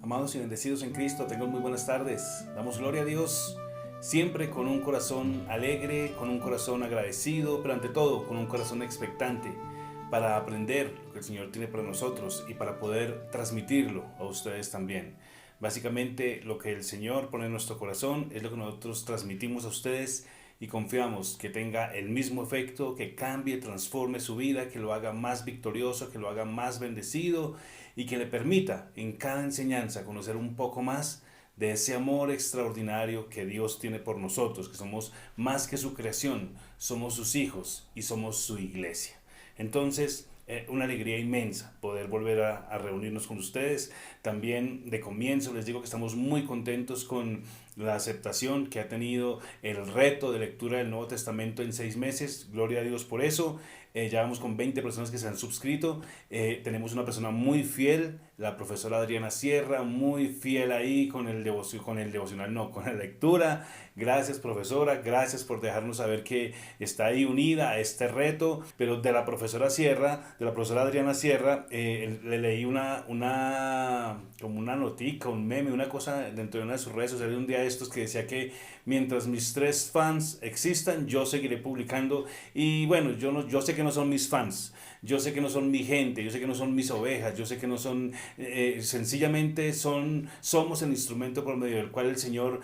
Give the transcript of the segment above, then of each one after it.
Amados y bendecidos en Cristo, tengan muy buenas tardes. Damos gloria a Dios, siempre con un corazón alegre, con un corazón agradecido, pero ante todo con un corazón expectante para aprender lo que el Señor tiene para nosotros y para poder transmitirlo a ustedes también. Básicamente lo que el Señor pone en nuestro corazón es lo que nosotros transmitimos a ustedes y confiamos que tenga el mismo efecto, que cambie, transforme su vida, que lo haga más victorioso, que lo haga más bendecido y que le permita en cada enseñanza conocer un poco más de ese amor extraordinario que Dios tiene por nosotros, que somos más que su creación, somos sus hijos y somos su iglesia. Entonces, una alegría inmensa poder volver a reunirnos con ustedes. También de comienzo les digo que estamos muy contentos con la aceptación que ha tenido el reto de lectura del Nuevo Testamento en 6 meses. Gloria a Dios por eso. Ya vamos con 20 personas que se han suscrito. Tenemos una persona muy fiel, la profesora Adriana Sierra, muy fiel ahí con el devocional, no, con la lectura. Gracias, profesora, gracias por dejarnos saber que está ahí unida a este reto. Pero de la profesora Sierra, de la profesora Adriana Sierra, le leí como una notica, un meme, una cosa dentro de una de sus redes sociales un día de estos que decía que mientras mis 3 fans existan, yo seguiré publicando. Y bueno, yo sé que no son mis fans, yo sé que no son mi gente, yo sé que no son mis ovejas, yo sé que no son, sencillamente somos el instrumento por medio del cual el Señor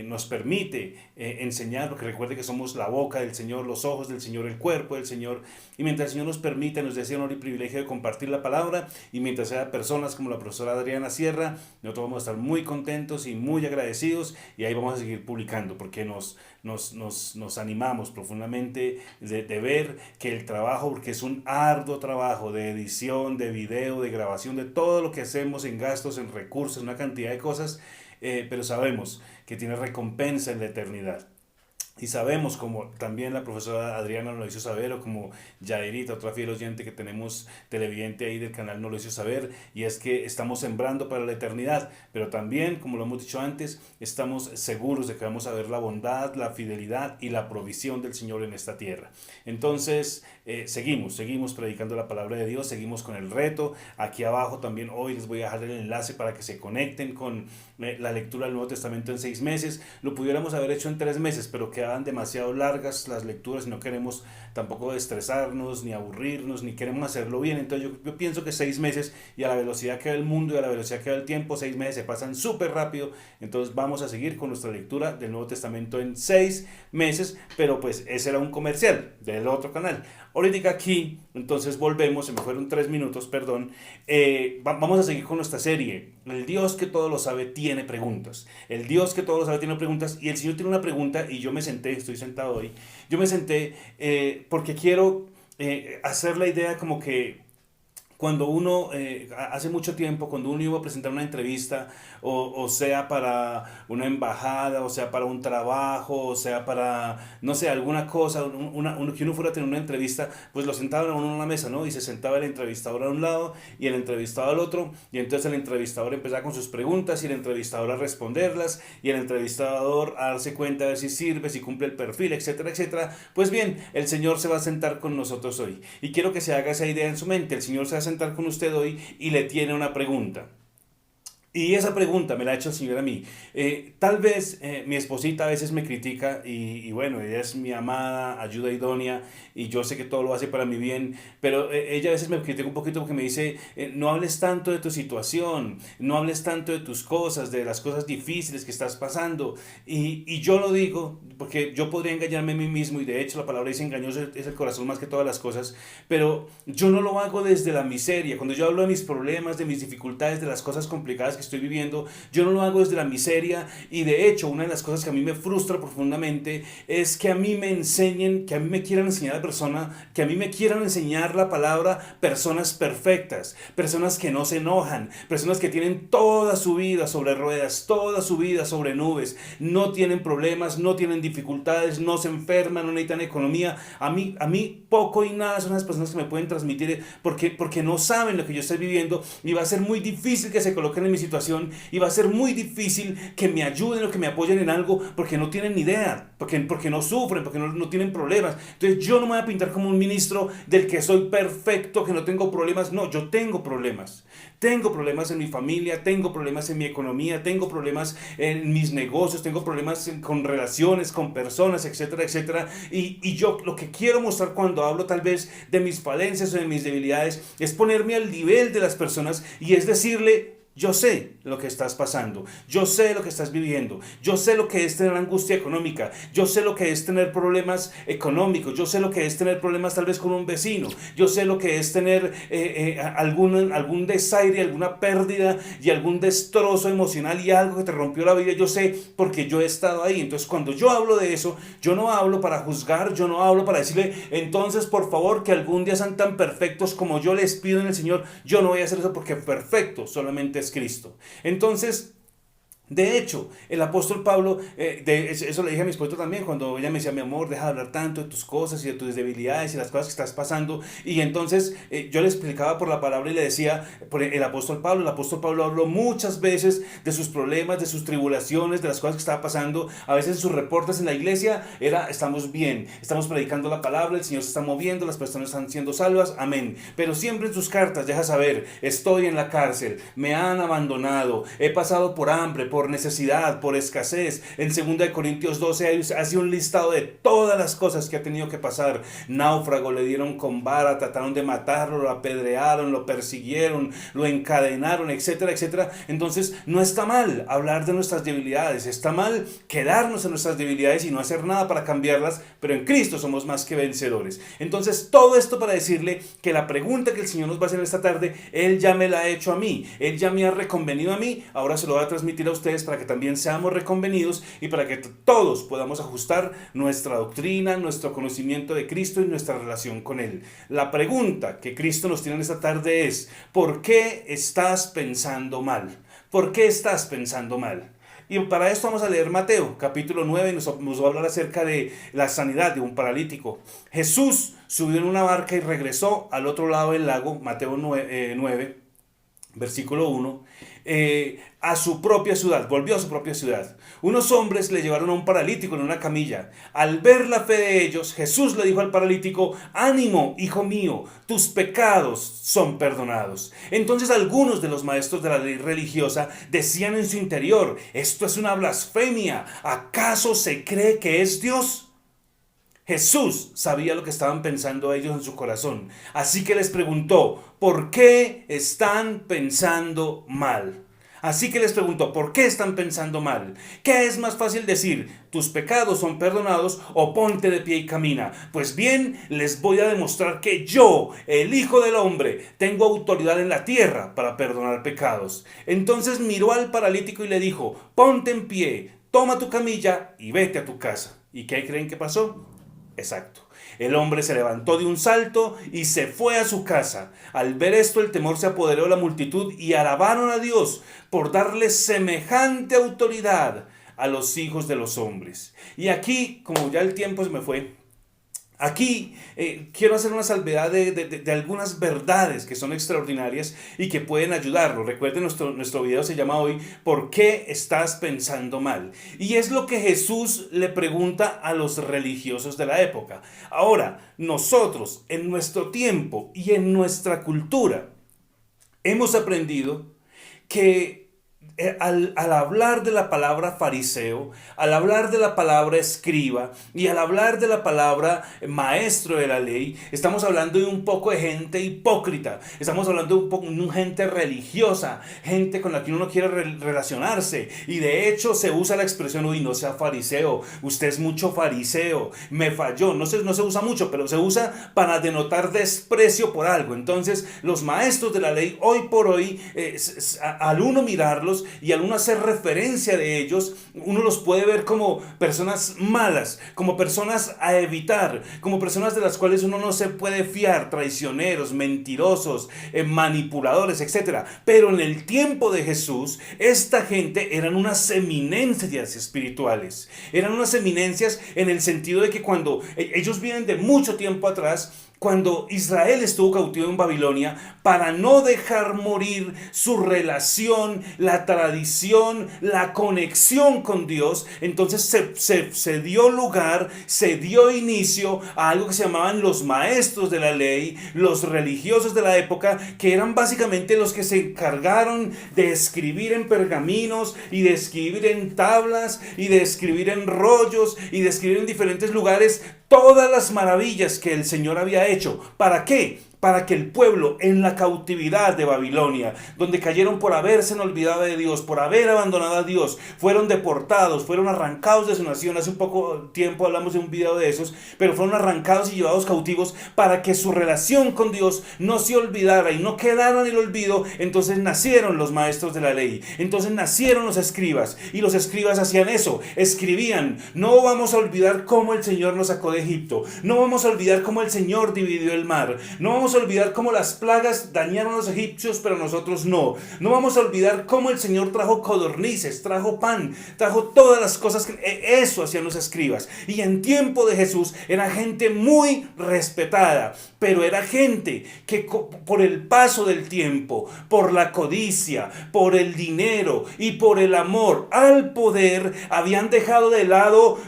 nos permite enseñar, porque recuerde que somos la boca del Señor, los ojos del Señor, el cuerpo del Señor, y mientras el Señor nos permite, nos dé ese honor y privilegio de compartir la palabra, y mientras haya personas como la profesora Adriana Sierra, nosotros vamos a estar muy contentos y muy agradecidos, y ahí vamos a seguir publicando, porque nos animamos profundamente de ver que el trabajo, porque es un arduo trabajo de edición, de video, de grabación, de todo lo que hacemos en gastos, en recursos, una cantidad de cosas, pero sabemos que tiene recompensa en la eternidad. Y sabemos, como también la profesora Adriana nos lo hizo saber, o como Yairita, otra fiel oyente que tenemos televidente ahí del canal, nos lo hizo saber, y es que estamos sembrando para la eternidad, pero también, como lo hemos dicho antes, estamos seguros de que vamos a ver la bondad, la fidelidad y la provisión del Señor en esta tierra. Entonces, seguimos predicando la palabra de Dios, seguimos con el reto. Aquí abajo también hoy les voy a dejar el enlace para que se conecten con la lectura del Nuevo Testamento en 6 meses. Lo pudiéramos haber hecho en 3 meses, pero quedaban demasiado largas las lecturas y no queremos tampoco estresarnos, ni aburrirnos, ni queremos hacerlo bien. Entonces yo pienso que 6 meses, y a la velocidad que va el mundo y a la velocidad que va el tiempo, 6 meses se pasan súper rápido. Entonces vamos a seguir con nuestra lectura del Nuevo Testamento en 6 meses, pero pues ese era un comercial del otro canal. Ahorita aquí, entonces volvemos, se me fueron 3 minutos, perdón. Vamos a seguir con nuestra serie. El Dios que todo lo sabe tiene preguntas. El Dios que todo lo sabe tiene preguntas, y el Señor tiene una pregunta, y yo me senté, estoy sentado hoy, yo me senté porque quiero hacer la idea como que cuando uno, hace mucho tiempo, cuando uno iba a presentar una entrevista, o sea para una embajada, o sea para un trabajo, o sea para, no sé, alguna cosa, que uno fuera a tener una entrevista, pues lo sentaban a uno en una mesa, ¿no? Y se sentaba el entrevistador a un lado y el entrevistado al otro, y entonces el entrevistador empezaba con sus preguntas y el entrevistador a responderlas, y el entrevistador a darse cuenta de ver si sirve, si cumple el perfil, etcétera, etcétera. Pues bien, el Señor se va a sentar con nosotros hoy, y quiero que se haga esa idea en su mente. El Señor se va a sentar con usted hoy y le tiene una pregunta. Y esa pregunta me la ha hecho el Señor a mí. Tal vez mi esposita a veces me critica, y bueno, ella es mi amada ayuda idónea y yo sé que todo lo hace para mi bien, pero ella a veces me critica un poquito porque me dice, no hables tanto de tu situación, no hables tanto de tus cosas, de las cosas difíciles que estás pasando. Y yo lo digo porque yo podría engañarme a mí mismo, y de hecho la palabra dice engañoso es el corazón más que todas las cosas, pero yo no lo hago desde la miseria. Cuando yo hablo de mis problemas, de mis dificultades, de las cosas complicadas que estoy viviendo, yo no lo hago desde la miseria. Y de hecho, una de las cosas que a mí me frustra profundamente es que a mí me enseñen, que a mí me quieran enseñar a persona, que a mí me quieran enseñar la palabra personas perfectas, personas que no se enojan, personas que tienen toda su vida sobre ruedas, toda su vida sobre nubes, no tienen problemas, no tienen dificultades, no se enferman, no necesitan economía. A mí poco y nada son las personas que me pueden transmitir, porque no saben lo que yo estoy viviendo, y va a ser muy difícil que se coloquen en mi situación situación y va a ser muy difícil que me ayuden o que me apoyen en algo porque no tienen ni idea, porque no sufren, porque no tienen problemas. Entonces yo no me voy a pintar como un ministro del que soy perfecto, que no tengo problemas. No, yo tengo problemas. Tengo problemas en mi familia, tengo problemas en mi economía, tengo problemas en mis negocios, tengo problemas con relaciones, con personas, etcétera, etcétera. Y yo lo que quiero mostrar cuando hablo tal vez de mis falencias o de mis debilidades es ponerme al nivel de las personas y es decirle: yo sé lo que estás pasando, yo sé lo que estás viviendo, yo sé lo que es tener angustia económica, yo sé lo que es tener problemas económicos, yo sé lo que es tener problemas tal vez con un vecino, yo sé lo que es tener algún desaire, alguna pérdida y algún destrozo emocional y algo que te rompió la vida. Yo sé porque yo he estado ahí. Entonces cuando yo hablo de eso, yo no hablo para juzgar, yo no hablo para decirle: entonces por favor que algún día sean tan perfectos como yo les pido en el Señor. Yo no voy a hacer eso porque perfecto solamente es Cristo. Entonces, de hecho, el apóstol Pablo, eso le dije a mi esposa también, cuando ella me decía: mi amor, deja de hablar tanto de tus cosas y de tus debilidades y las cosas que estás pasando. Y entonces yo le explicaba por la palabra y le decía: por el apóstol Pablo habló muchas veces de sus problemas, de sus tribulaciones, de las cosas que estaba pasando. A veces sus reportes en la iglesia era: estamos bien, estamos predicando la palabra, el Señor se está moviendo, las personas están siendo salvas, amén. Pero siempre en sus cartas deja saber: estoy en la cárcel, me han abandonado, he pasado por hambre, por necesidad, por escasez. En 2 Corintios 12 hace un listado de todas las cosas que ha tenido que pasar. Náufrago, le dieron con vara, trataron de matarlo, lo apedrearon, lo persiguieron, lo encadenaron, etcétera, etcétera. Entonces no está mal hablar de nuestras debilidades, está mal quedarnos en nuestras debilidades y no hacer nada para cambiarlas, pero en Cristo somos más que vencedores. Entonces todo esto para decirle que la pregunta que el Señor nos va a hacer esta tarde, Él ya me la ha hecho a mí, Él ya me ha reconvenido a mí, ahora se lo va a transmitir a ustedes para que también seamos reconvenidos y para que todos podamos ajustar nuestra doctrina, nuestro conocimiento de Cristo y nuestra relación con Él. La pregunta que Cristo nos tiene en esta tarde es: ¿por qué estás pensando mal? ¿Por qué estás pensando mal? Y para esto vamos a leer Mateo, capítulo 9, y nos va a hablar acerca de la sanidad de un paralítico. Jesús subió en una barca y regresó al otro lado del lago, Mateo 9 versículo 1, a su propia ciudad, volvió a su propia ciudad. Unos hombres le llevaron a un paralítico en una camilla. Al ver la fe de ellos, Jesús le dijo al paralítico: ánimo, hijo mío, tus pecados son perdonados. Entonces algunos de los maestros de la ley religiosa decían en su interior: esto es una blasfemia, ¿acaso se cree que es Dios? Jesús sabía lo que estaban pensando ellos en su corazón, así que les preguntó: ¿por qué están pensando mal? Así que les preguntó: ¿por qué están pensando mal? ¿Qué es más fácil decir: tus pecados son perdonados, o ponte de pie y camina? Pues bien, les voy a demostrar que yo, el Hijo del Hombre, tengo autoridad en la tierra para perdonar pecados. Entonces miró al paralítico y le dijo: ponte en pie, toma tu camilla y vete a tu casa. ¿Y qué creen que pasó? Exacto. El hombre se levantó de un salto y se fue a su casa. Al ver esto, el temor se apoderó de la multitud y alabaron a Dios por darle semejante autoridad a los hijos de los hombres. Y aquí, como ya el tiempo se me fue, aquí quiero hacer una salvedad de algunas verdades que son extraordinarias y que pueden ayudarlo. Recuerden, nuestro video se llama hoy: ¿por qué estás pensando mal? Y es lo que Jesús le pregunta a los religiosos de la época. Ahora, nosotros en nuestro tiempo y en nuestra cultura hemos aprendido que al hablar de la palabra fariseo, al hablar de la palabra escriba y al hablar de la palabra maestro de la ley, estamos hablando de un poco de gente hipócrita, estamos hablando de un poco de gente religiosa, gente con la que uno no quiere relacionarse. Y de hecho se usa la expresión: uy, no sea fariseo, usted es mucho fariseo, me falló. No se usa mucho, pero se usa para denotar desprecio por algo. Entonces los maestros de la ley hoy por hoy, al uno mirarlos y al uno hacer referencia de ellos, uno los puede ver como personas malas, como personas a evitar, como personas de las cuales uno no se puede fiar, traicioneros, mentirosos, manipuladores, etc. Pero en el tiempo de Jesús, esta gente eran unas eminencias espirituales. Eran unas eminencias en el sentido de que cuando ellos vienen de mucho tiempo atrás, cuando Israel estuvo cautivo en Babilonia, para no dejar morir su relación, la tradición, la conexión con Dios, entonces se dio lugar, se dio inicio a algo que se llamaban los maestros de la ley, los religiosos de la época, que eran básicamente los que se encargaron de escribir en pergaminos y de escribir en tablas y de escribir en rollos y de escribir en diferentes lugares todas las maravillas que el Señor había hecho. ¿Para qué? Para que el pueblo en la cautividad de Babilonia, donde cayeron por haberse olvidado de Dios, por haber abandonado a Dios, fueron deportados, fueron arrancados de su nación. Hace un poco tiempo hablamos de un video de esos, pero fueron arrancados y llevados cautivos para que su relación con Dios no se olvidara y no quedara en el olvido. Entonces nacieron los maestros de la ley, entonces nacieron los escribas, y los escribas hacían eso, escribían: no vamos a olvidar cómo el Señor nos sacó de Egipto, no vamos a olvidar cómo el Señor dividió el mar, no vamos a olvidar cómo las plagas dañaron a los egipcios, pero nosotros no. No vamos a olvidar cómo el Señor trajo codornices, trajo pan, trajo todas las cosas eso hacían los escribas. Y en tiempo de Jesús era gente muy respetada, pero era gente que por el paso del tiempo, por la codicia, por el dinero y por el amor al poder, habían dejado de lado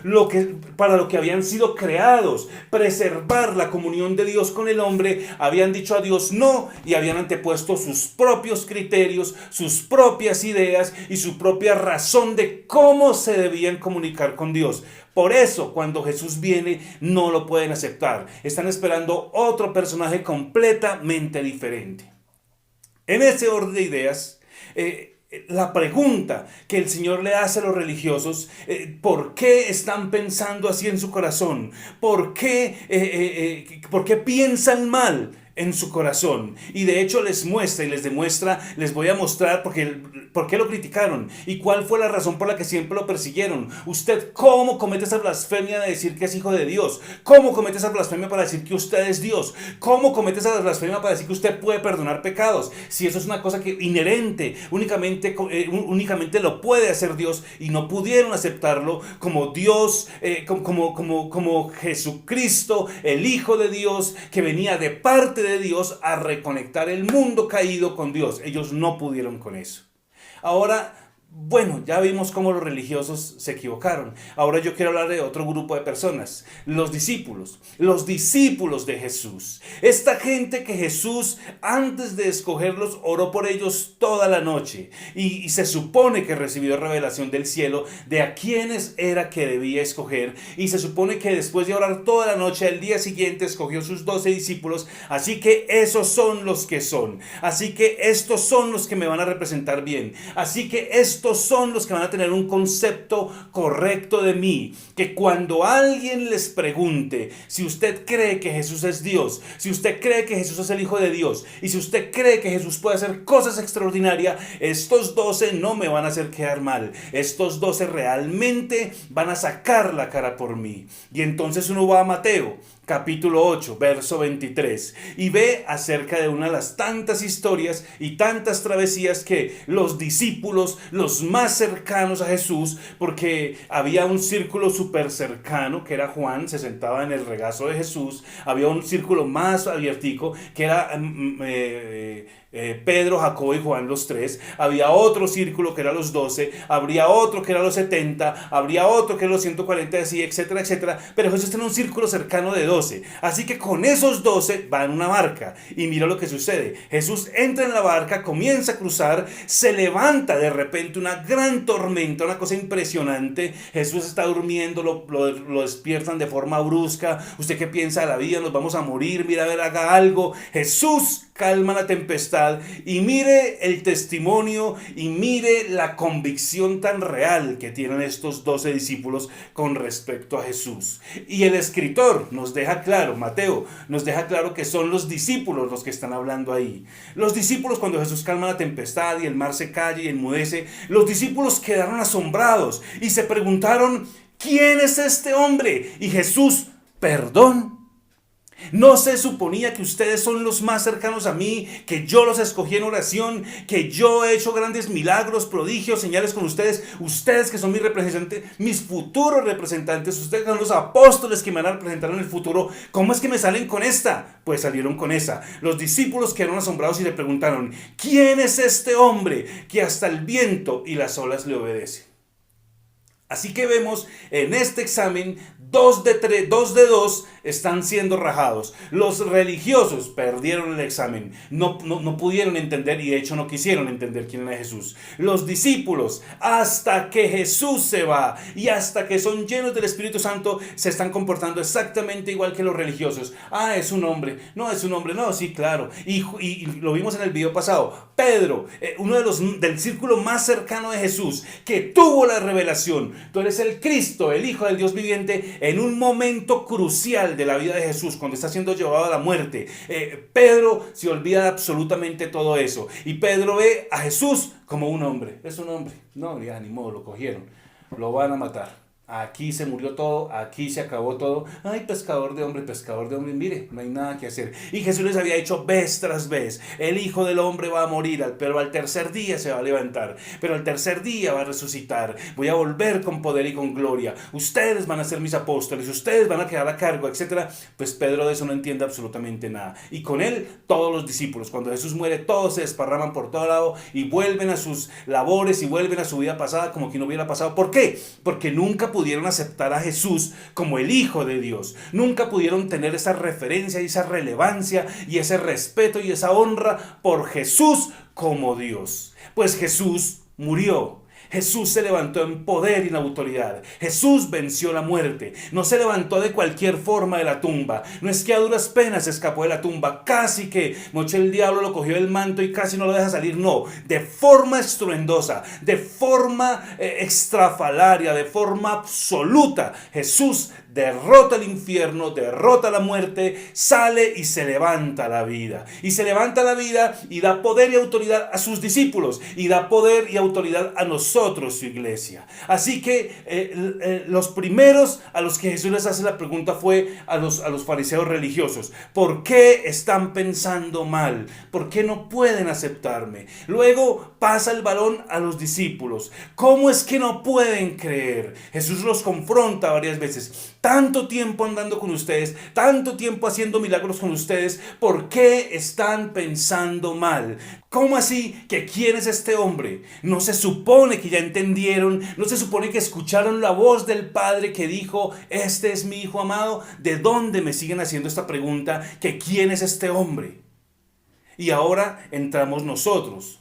para lo que habían sido creados: preservar la comunión de Dios con el hombre. Habían dicho a Dios no y habían antepuesto sus propios criterios, sus propias ideas y su propia razón de cómo se debían comunicar con Dios. Por eso, cuando Jesús viene, no lo pueden aceptar. Están esperando otro personaje completamente diferente. En ese orden de ideas, la pregunta que el Señor le hace a los religiosos: ¿por qué están pensando así en su corazón? ¿Por qué piensan mal en su corazón? Y de hecho les muestra y les demuestra, les voy a mostrar por qué lo criticaron y cuál fue la razón por la que siempre lo persiguieron. Usted, ¿cómo comete esa blasfemia de decir que es hijo de Dios? ¿Cómo comete esa blasfemia para decir que usted es Dios? ¿Cómo comete esa blasfemia para decir que usted puede perdonar pecados? Si eso es una cosa que inherente, únicamente lo puede hacer Dios, y no pudieron aceptarlo como Dios, como Jesucristo, el Hijo de Dios, que venía de parte de Dios a reconectar el mundo caído con Dios. Ellos no pudieron con eso. Ahora, bueno, ya vimos cómo los religiosos se equivocaron. Ahora yo quiero hablar de otro grupo de personas: los discípulos de Jesús. Esta gente que Jesús, antes de escogerlos, oró por ellos toda la noche, y se supone que recibió revelación del cielo de a quiénes era que debía escoger, y se supone que después de orar toda la noche, al día siguiente escogió sus 12 discípulos. Así que esos son los que son, así que estos son los que me van a representar bien, así que estos son los que van a tener un concepto correcto de mí. Que cuando alguien les pregunte si usted cree que Jesús es Dios, si usted cree que Jesús es el Hijo de Dios, y si usted cree que Jesús puede hacer cosas extraordinarias, estos 12 no me van a hacer quedar mal. Estos 12 realmente van a sacar la cara por mí. Y entonces uno va a Mateo capítulo 8, verso 23, y ve acerca de una de las tantas historias y tantas travesías que los discípulos, los más cercanos a Jesús, porque había un círculo súper cercano que era Juan, se sentaba en el regazo de Jesús. Había un círculo más abiertico que era Pedro, Jacobo y Juan, los tres. Había otro círculo que era los 12, habría otro que era los 70, habría otro que era los 140, así, etcétera, etcétera. Pero Jesús está en un círculo cercano de 12. Así que con esos 12 va en una barca, y mira lo que sucede. Jesús entra en la barca, comienza a cruzar, se levanta de repente una gran tormenta, una cosa impresionante. Jesús está durmiendo, lo despiertan de forma brusca. ¿Usted qué piensa de la vida? Nos vamos a morir, mira, a ver, haga algo. Jesús calma la tempestad, y mire el testimonio y mire la convicción tan real que tienen estos 12 discípulos con respecto a Jesús. Y el escritor nos deja claro, Mateo nos deja claro, que son los discípulos los que están hablando ahí. Los discípulos, cuando Jesús calma la tempestad y el mar se calla y enmudece, los discípulos quedaron asombrados y se preguntaron: ¿quién es este hombre? Y Jesús: perdón. ¿No se suponía que ustedes son los más cercanos a mí, que yo los escogí en oración, que yo he hecho grandes milagros, prodigios, señales con ustedes? Ustedes que son mis representantes, mis futuros representantes, ustedes que son los apóstoles que me van a representar en el futuro. ¿Cómo es que me salen con esta? Pues salieron con esa. Los discípulos quedaron asombrados y le preguntaron: ¿quién es este hombre que hasta el viento y las olas le obedecen? Así que vemos en este examen, 2 de 2 están siendo rajados. Los religiosos perdieron el examen, no pudieron entender, y de hecho no quisieron entender quién era Jesús. Los discípulos, hasta que Jesús se va y hasta que son llenos del Espíritu Santo, se están comportando exactamente igual que los religiosos. Ah, es un hombre, no, sí, claro. Y lo vimos en el video pasado. Pedro, uno de los del círculo más cercano de Jesús, que tuvo la revelación: tú eres el Cristo, el Hijo del Dios viviente. En un momento crucial de la vida de Jesús, cuando está siendo llevado a la muerte, Pedro se olvida de absolutamente todo eso, y Pedro ve a Jesús como un hombre. Es un hombre, no, ya ni modo, lo cogieron, lo van a matar. Aquí se murió todo, aquí se acabó todo. Ay, pescador de hombre, mire, no hay nada que hacer. Y Jesús les había dicho vez tras vez: el Hijo del Hombre va a morir, pero al tercer día se va a levantar, pero al tercer día va a resucitar. Voy a volver con poder y con gloria. Ustedes van a ser mis apóstoles, ustedes van a quedar a cargo, etc. Pues Pedro de eso no entiende absolutamente nada. Y con él todos los discípulos. Cuando Jesús muere, todos se desparraman por todo lado y vuelven a sus labores y vuelven a su vida pasada como que no hubiera pasado. ¿Por qué? Porque nunca pudieron aceptar a Jesús como el Hijo de Dios. Nunca pudieron tener esa referencia y esa relevancia y ese respeto y esa honra por Jesús como Dios. Pues Jesús murió. Jesús se levantó en poder y en autoridad. Jesús venció la muerte. No se levantó de cualquier forma de la tumba. No es que a duras penas escapó de la tumba. Casi que Moche el diablo lo cogió del manto y casi no lo deja salir. No, de forma estruendosa, de forma extrafalaria, de forma absoluta. Jesús derrota el infierno, derrota la muerte, sale y se levanta la vida. Y se levanta la vida y da poder y autoridad a sus discípulos. Y da poder y autoridad a nosotros, su iglesia. Así que los primeros a los que Jesús les hace la pregunta fue a los fariseos religiosos: ¿por qué están pensando mal? ¿Por qué no pueden aceptarme? Luego pasa el balón a los discípulos: ¿cómo es que no pueden creer? Jesús los confronta varias veces. Tanto tiempo andando con ustedes, tanto tiempo haciendo milagros con ustedes, ¿por qué están pensando mal? ¿Cómo así que quién es este hombre? ¿No se supone que ya entendieron? ¿No se supone que escucharon la voz del Padre que dijo: este es mi Hijo amado? ¿De dónde me siguen haciendo esta pregunta? ¿Que quién es este hombre? Y ahora entramos nosotros.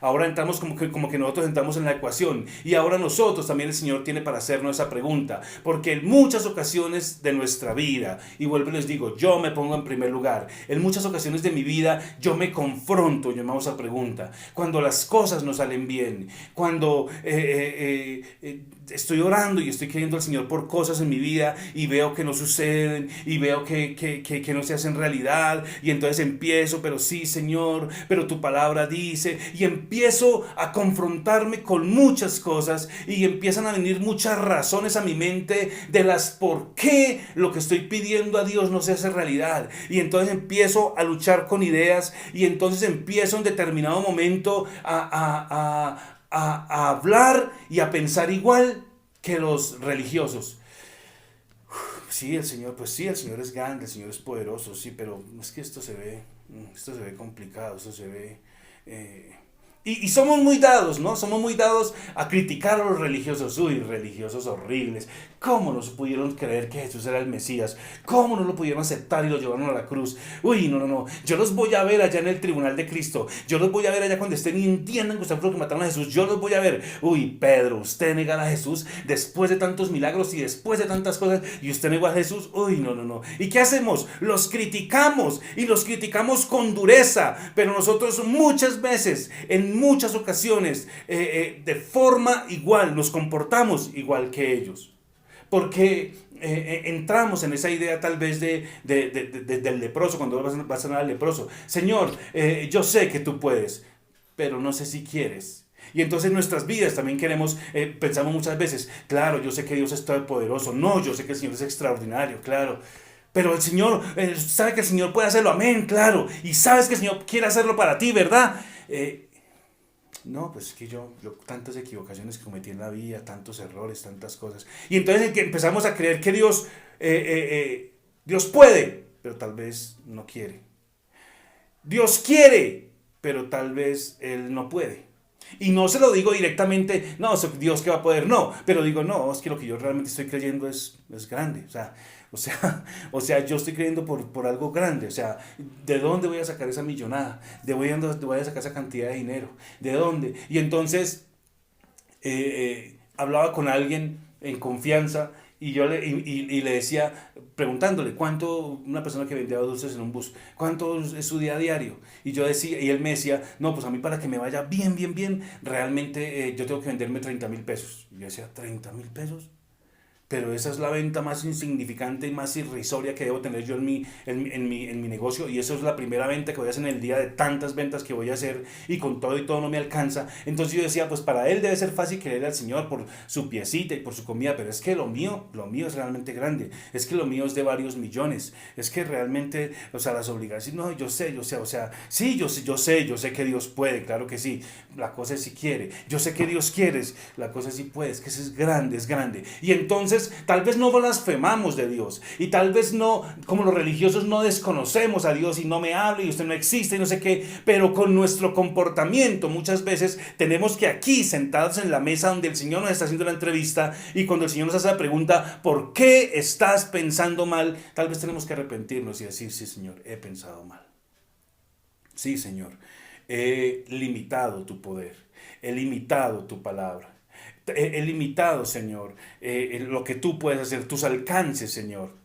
Ahora entramos como que nosotros entramos en la ecuación. Y ahora nosotros también el Señor tiene para hacernos esa pregunta. Porque en muchas ocasiones de nuestra vida, y vuelvo y les digo, yo me pongo en primer lugar. En muchas ocasiones de mi vida yo me confronto, yo me hago esa pregunta. Cuando las cosas no salen bien, cuando estoy orando y estoy creyendo al Señor por cosas en mi vida y veo que no suceden y veo que no se hacen realidad, y entonces empiezo: pero sí, Señor, pero tu palabra dice, y empiezo a confrontarme con muchas cosas y empiezan a venir muchas razones a mi mente de las por qué lo que estoy pidiendo a Dios no se hace realidad, y entonces empiezo a luchar con ideas, y entonces empiezo en determinado momento a hablar y a pensar igual que los religiosos. Sí, el Señor, pues sí, el Señor es grande, el Señor es poderoso, sí, pero es que esto se ve complicado, esto se ve... Y somos muy dados, ¿no? Somos muy dados a criticar a los religiosos. Uy, religiosos horribles. ¿Cómo no pudieron creer que Jesús era el Mesías? ¿Cómo no lo pudieron aceptar y lo llevaron a la cruz? Uy, no. Yo los voy a ver allá en el tribunal de Cristo. Yo los voy a ver allá cuando estén y entiendan que ustedes fueron los que mataron a Jesús. Yo los voy a ver. Uy, Pedro, usted negar a Jesús después de tantos milagros y después de tantas cosas, y usted negó a Jesús. Uy, no. ¿Y qué hacemos? Los criticamos, y los criticamos con dureza. Pero nosotros muchas veces, en muchas ocasiones, de forma igual, nos comportamos igual que ellos. Porque entramos en esa idea tal vez del leproso, cuando vas a sanar al leproso. Señor, yo sé que tú puedes, pero no sé si quieres. Y entonces en nuestras vidas también pensamos muchas veces: claro, yo sé que Dios es todopoderoso. No, yo sé que el Señor es extraordinario, claro. Pero el Señor, sabe que el Señor puede hacerlo, amén, claro. Y sabes que el Señor quiere hacerlo para ti, ¿verdad? No, pues es que yo tantas equivocaciones que cometí en la vida, tantos errores, tantas cosas. Y entonces empezamos a creer que Dios puede, pero tal vez no quiere. Dios quiere, pero tal vez Él no puede. Y no se lo digo directamente, no, Dios que va a poder, no. Pero digo, no, es que lo que yo realmente estoy creyendo es grande. O sea, yo estoy creyendo por algo grande. O sea, ¿de dónde voy a sacar esa millonada? ¿De dónde voy a sacar esa cantidad de dinero? ¿De dónde? Y entonces hablaba con alguien en confianza y le decía, preguntándole una persona que vendía dulces en un bus, ¿cuánto es su día a diario? Y yo decía, y él me decía, no, pues a mí para que me vaya bien, bien, bien, realmente yo tengo que venderme 30.000 pesos. Y yo decía, ¿30.000 pesos? Pero esa es la venta más insignificante y más irrisoria que debo tener yo en mi negocio, y eso es la primera venta que voy a hacer en el día de tantas ventas que voy a hacer, y con todo y todo no me alcanza. Entonces yo decía, pues para él debe ser fácil creer al Señor por su piecita y por su comida, pero es que lo mío es realmente grande, es que lo mío es de varios millones, es que realmente, o sea, las obligaciones, no, yo sé, o sea, sí, yo sé que Dios puede, claro que sí, la cosa es si quiere, yo sé que Dios quiere, la cosa es si puede, es que eso es grande, y entonces tal vez no blasfemamos de Dios, y tal vez no, como los religiosos, no desconocemos a Dios y no me hable y usted no existe y no sé qué, pero con nuestro comportamiento muchas veces tenemos que aquí sentados en la mesa donde el Señor nos está haciendo la entrevista, y cuando el Señor nos hace la pregunta, ¿por qué estás pensando mal?, tal vez tenemos que arrepentirnos y decir, sí Señor, he pensado mal, sí Señor, he limitado tu poder, he limitado tu palabra, he limitado, Señor, lo que tú puedes hacer, tus alcances, Señor.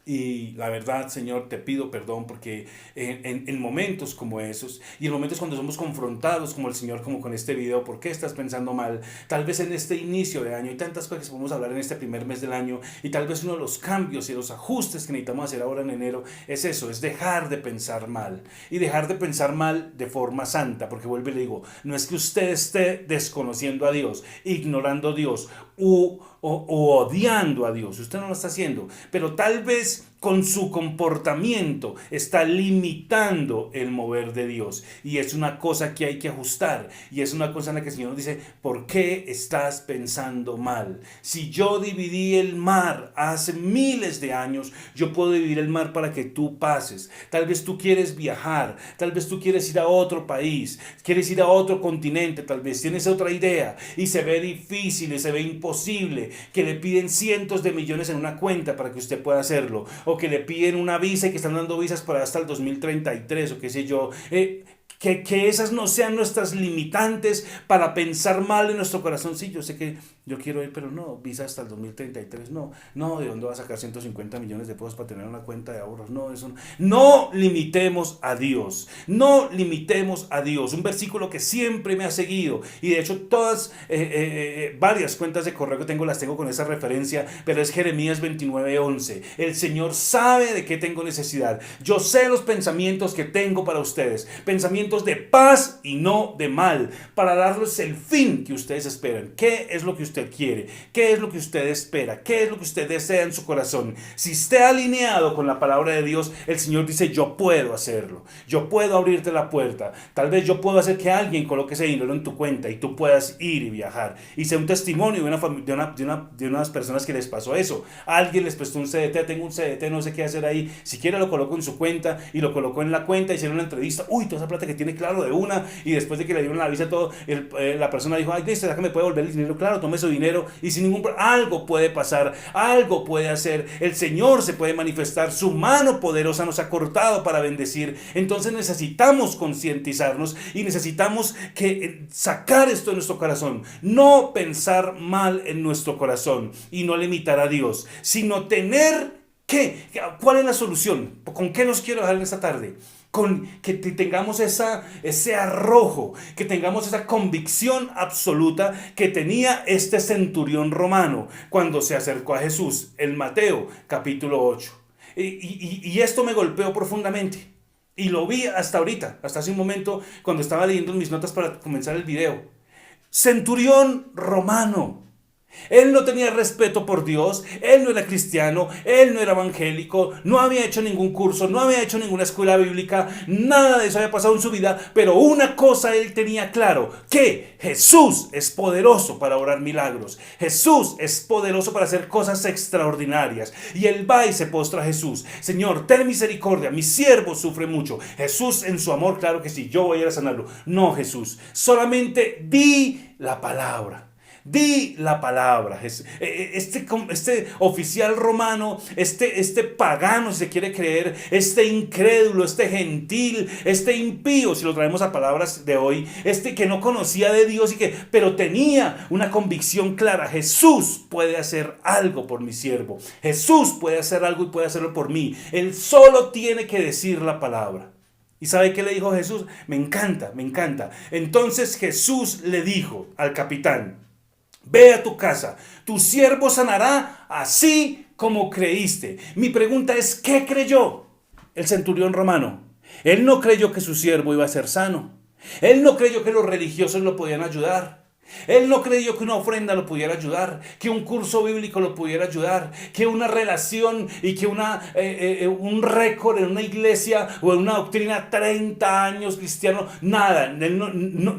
Y la verdad, Señor, te pido perdón porque en momentos como esos, y en momentos cuando somos confrontados como el Señor, como con este video, ¿por qué estás pensando mal? Tal vez en este inicio de año, y tantas cosas que podemos hablar en este primer mes del año, y tal vez uno de los cambios y los ajustes que necesitamos hacer ahora en enero es eso, es dejar de pensar mal, y dejar de pensar mal de forma santa, porque vuelvo y le digo, no es que usted esté desconociendo a Dios, ignorando a Dios, o odiando a Dios, usted no lo está haciendo, pero tal vez con su comportamiento está limitando el mover de Dios, y es una cosa que hay que ajustar, y es una cosa en la que el Señor nos dice, ¿por qué estás pensando mal? Si yo dividí el mar hace miles de años, yo puedo dividir el mar para que tú pases. Tal vez tú quieres viajar, tal vez tú quieres ir a otro país, quieres ir a otro continente, tal vez tienes otra idea y se ve difícil y se ve imposible, que le piden cientos de millones en una cuenta para que usted pueda hacerlo, o que le piden una visa y que están dando visas para hasta el 2033 o qué sé yo. Que esas no sean nuestras limitantes para pensar mal en nuestro corazón. Sí, yo sé que yo quiero ir, pero no, visa hasta el 2033, no, ¿de dónde va a sacar 150 millones de pesos para tener una cuenta de ahorros? No, eso no. No limitemos a Dios, no limitemos a Dios. Un versículo que siempre me ha seguido, y de hecho varias cuentas de correo que tengo las tengo con esa referencia, pero es Jeremías 29:11. El Señor sabe de qué tengo necesidad. Yo sé los pensamientos que tengo para ustedes, pensamientos de paz y no de mal, para darles el fin que ustedes esperan. ¿Qué es lo que usted quiere? ¿Qué es lo que usted espera? ¿Qué es lo que usted desea en su corazón? Si esté alineado con la palabra de Dios, el Señor dice, yo puedo hacerlo, yo puedo abrirte la puerta, tal vez yo puedo hacer que alguien coloque ese dinero en tu cuenta y tú puedas ir y viajar, y sea un testimonio de unas personas que les pasó eso. Alguien les prestó un CDT, tengo un CDT, no sé qué hacer ahí, si quiere lo coloco en su cuenta, y lo colocó en la cuenta, hicieron una entrevista, uy, toda esa plata que tiene, claro, de una, y después de que le dieron la visa todo, la persona dijo, ay, listo, ya que me puede volver el dinero, claro, tome su dinero, y sin ningún problema, algo puede pasar, algo puede hacer, el Señor se puede manifestar, su mano poderosa nos ha cortado para bendecir. Entonces necesitamos concientizarnos y necesitamos sacar esto de nuestro corazón, no pensar mal en nuestro corazón y no limitar a Dios, sino tener ¿cuál es la solución? ¿Con qué nos quiero dejar en esta tarde? Con que tengamos ese arrojo, que tengamos esa convicción absoluta que tenía este centurión romano cuando se acercó a Jesús, en Mateo capítulo 8. Y esto me golpeó profundamente, y lo vi hasta ahorita, hasta hace un momento cuando estaba leyendo mis notas para comenzar el video. Centurión romano, Él no tenía respeto por Dios, él no era cristiano, él no era evangélico, no había hecho ningún curso, no había hecho ninguna escuela bíblica, nada de eso había pasado en su vida, pero una cosa él tenía claro, que Jesús es poderoso para obrar milagros, Jesús es poderoso para hacer cosas extraordinarias, y él va y se postra a Jesús: Señor, ten misericordia, mi siervo sufre mucho. Jesús en su amor, claro que sí, yo voy a ir a sanarlo. No, Jesús, solamente di la palabra. Di la palabra. Este oficial romano, este pagano, si se quiere creer, este incrédulo, este gentil, este impío, si lo traemos a palabras de hoy, que no conocía de Dios pero tenía una convicción clara: Jesús puede hacer algo por mi siervo, Jesús puede hacer algo y puede hacerlo por mí. Él solo tiene que decir la palabra. ¿Y sabe qué le dijo Jesús? Me encanta, me encanta. Entonces Jesús le dijo al capitán: ve a tu casa, tu siervo sanará así como creíste. Mi pregunta es: ¿qué creyó el centurión romano? Él no creyó que su siervo iba a ser sano. Él no creyó que los religiosos lo podían ayudar. Él no creyó que una ofrenda lo pudiera ayudar, que un curso bíblico lo pudiera ayudar, que una relación y que un récord en una iglesia o en una doctrina 30 años cristiano, nada.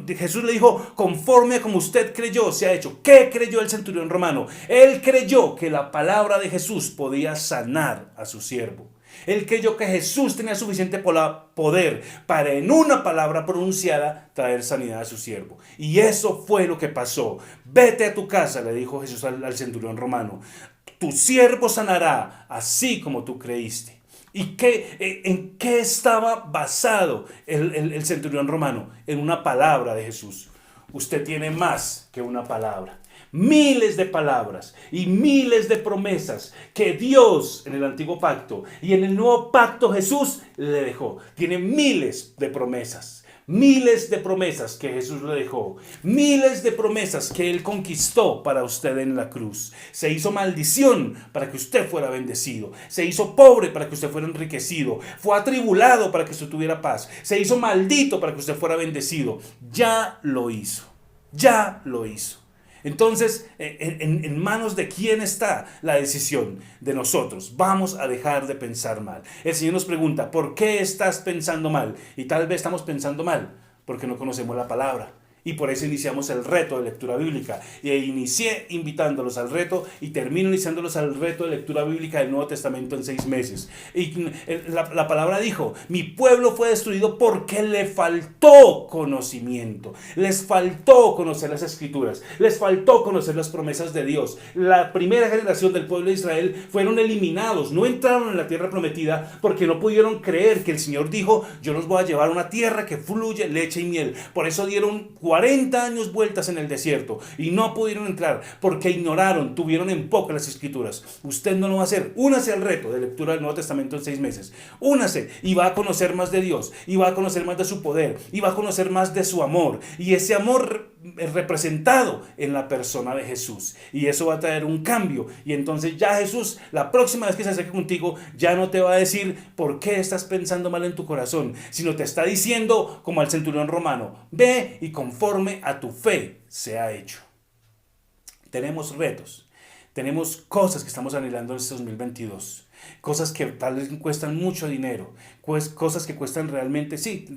Jesús le dijo: conforme a como usted creyó, se ha hecho. ¿Qué creyó el centurión romano? Él creyó que la palabra de Jesús podía sanar a su siervo. Él creyó que Jesús tenía suficiente poder para, en una palabra pronunciada, traer sanidad a su siervo. Y eso fue lo que pasó. Vete a tu casa, le dijo Jesús al centurión romano. Tu siervo sanará así como tú creíste. ¿Y en qué estaba basado el centurión romano? En una palabra de Jesús. Usted tiene más que una palabra. Miles de palabras y miles de promesas que Dios en el antiguo pacto y en el nuevo pacto Jesús le dejó. Tiene miles de promesas que Jesús le dejó, miles de promesas que Él conquistó para usted en la cruz. Se hizo maldición para que usted fuera bendecido, se hizo pobre para que usted fuera enriquecido, fue atribulado para que usted tuviera paz, se hizo maldito para que usted fuera bendecido. Ya lo hizo. Entonces, en manos de quién está la decisión de nosotros. Vamos a dejar de pensar mal. El Señor nos pregunta: ¿por qué estás pensando mal? Y tal vez estamos pensando mal porque no conocemos la palabra. Y por eso iniciamos el reto de lectura bíblica. Y inicié invitándolos al reto y termino iniciándolos al reto de lectura bíblica del Nuevo Testamento en 6 meses. Y la palabra dijo: mi pueblo fue destruido porque le faltó conocimiento. Les faltó conocer las Escrituras. Les faltó conocer las promesas de Dios. La primera generación del pueblo de Israel fueron eliminados. No entraron en la tierra prometida porque no pudieron creer que el Señor dijo: yo los voy a llevar a una tierra que fluye leche y miel. Por eso dieron 40 años vueltas en el desierto y no pudieron entrar porque ignoraron, tuvieron en poco las Escrituras. Usted no lo va a hacer. Únase al reto de lectura del Nuevo Testamento en 6 meses. Únase y va a conocer más de Dios, y va a conocer más de su poder, y va a conocer más de su amor, y ese amor es representado en la persona de Jesús, y eso va a traer un cambio. Y entonces ya Jesús, la próxima vez que se acerque contigo, ya no te va a decir por qué estás pensando mal en tu corazón, sino te está diciendo, como al centurión romano: ve y conforme a tu fe se ha hecho. Tenemos retos, tenemos cosas que estamos anhelando en este 2022. Cosas que tal vez cuestan mucho dinero, cosas que cuestan realmente, sí,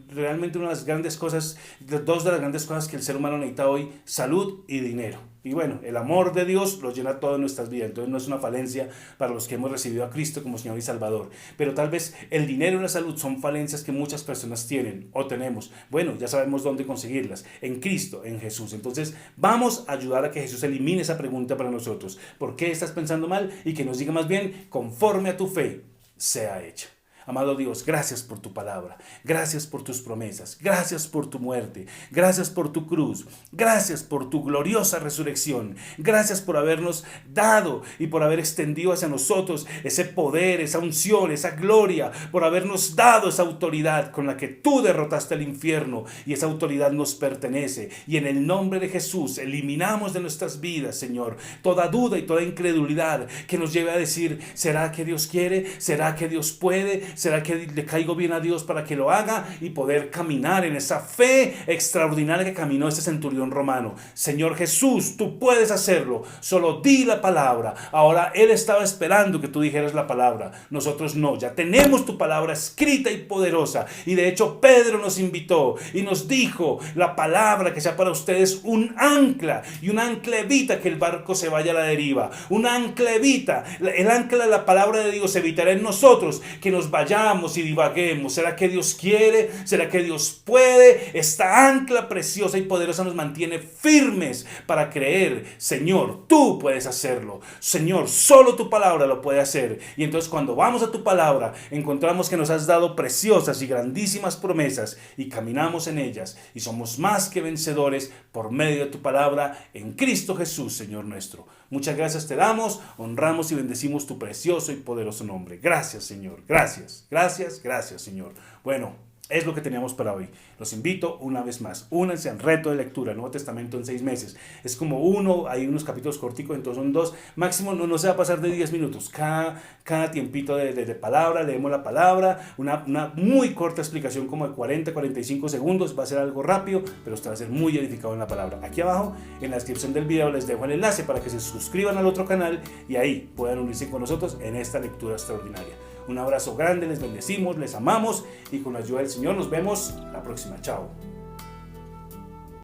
realmente una de las grandes cosas, dos de las grandes cosas que el ser humano necesita hoy: salud y dinero. Y bueno, el amor de Dios los llena todo en nuestras vidas, entonces no es una falencia para los que hemos recibido a Cristo como Señor y Salvador. Pero tal vez el dinero y la salud son falencias que muchas personas tienen o tenemos. Bueno, ya sabemos dónde conseguirlas: en Cristo, en Jesús. Entonces vamos a ayudar a que Jesús elimine esa pregunta para nosotros: ¿por qué estás pensando mal? Y que nos diga más bien: conforme a tu fe sea hecho. Amado Dios, gracias por tu palabra, gracias por tus promesas, gracias por tu muerte, gracias por tu cruz, gracias por tu gloriosa resurrección, gracias por habernos dado y por haber extendido hacia nosotros ese poder, esa unción, esa gloria, por habernos dado esa autoridad con la que tú derrotaste el infierno, y esa autoridad nos pertenece. Y en el nombre de Jesús eliminamos de nuestras vidas, Señor, toda duda y toda incredulidad que nos lleve a decir: ¿será que Dios quiere? ¿Será que Dios puede? ¿Será que le caigo bien a Dios para que lo haga y poder caminar en esa fe extraordinaria que caminó este centurión romano? Señor Jesús, tú puedes hacerlo. Solo di la palabra. Ahora Él estaba esperando que tú dijeras la palabra. Nosotros no. Ya tenemos tu palabra escrita y poderosa. Y de hecho Pedro nos invitó y nos dijo: la palabra que sea para ustedes un ancla. Y un ancla evita que el barco se vaya a la deriva. Un ancla evita. El ancla de la palabra de Dios evitará en nosotros que nos vayamos y divaguemos. ¿Será que Dios quiere? ¿Será que Dios puede? Esta ancla preciosa y poderosa nos mantiene firmes para creer. Señor, tú puedes hacerlo. Señor, solo tu palabra lo puede hacer. Y entonces cuando vamos a tu palabra, encontramos que nos has dado preciosas y grandísimas promesas y caminamos en ellas. Y somos más que vencedores por medio de tu palabra en Cristo Jesús, Señor nuestro. Muchas gracias te damos, honramos y bendecimos tu precioso y poderoso nombre. Gracias, Señor. Gracias, gracias, gracias, Señor. Bueno, es lo que teníamos para hoy. Los invito una vez más. Únanse al reto de lectura, Nuevo Testamento en 6 meses. Es como hay unos capítulos corticos, entonces son 2. Máximo no se va a pasar de 10 minutos. Cada tiempito de palabra, leemos la palabra. Una muy corta explicación como de 40, 45 segundos. Va a ser algo rápido, pero usted va a ser muy edificado en la palabra. Aquí abajo, en la descripción del video, les dejo el enlace para que se suscriban al otro canal y ahí puedan unirse con nosotros en esta lectura extraordinaria. Un abrazo grande, les bendecimos, les amamos y con la ayuda del Señor nos vemos la próxima. Chao.